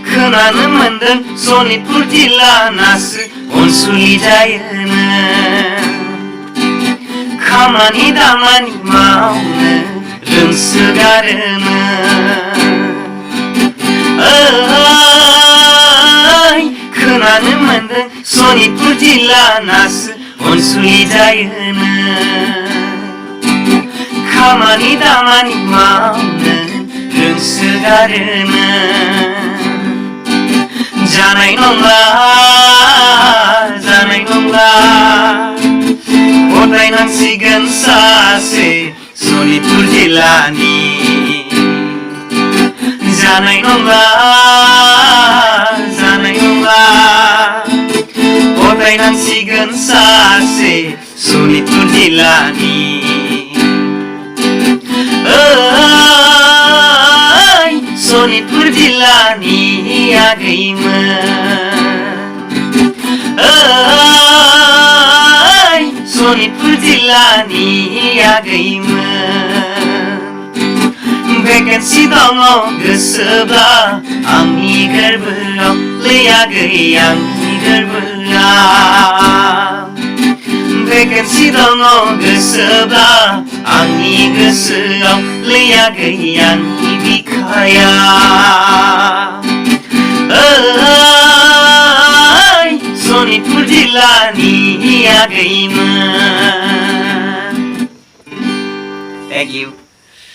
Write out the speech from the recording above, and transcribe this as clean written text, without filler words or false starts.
खोनानो मोन्दों सनितपुर जिल्लानासो अनसुलि जायोनो खामानि दामानि मावनो रोंसोगारोनो खोनानो मोन्दों सनितपुर जिल्लानासो अनसुलि जायोनो खामानि दामानि मावनो रोंसोगारोनो जानाय नंला गथायनांसिगोन सासे सनितपुर जिल्लानि जानाय नंला गथायनांसिगोन सासे सनितपुर जिल्लानि सनितपुर जिल्लानि आगैमोन सनितपुर जिल्लानि आगैमोन भेकेन्सि दङ गोसोब्ला आंनि गोरबोआव लै आगै आंनि गोरबोआव भेकेन्सि दङ गोसोब्ला आंनि गोसोआव लै आगै आंनि बिखायाव सनितपुर जिल्लानि आगैमोन। Thank you.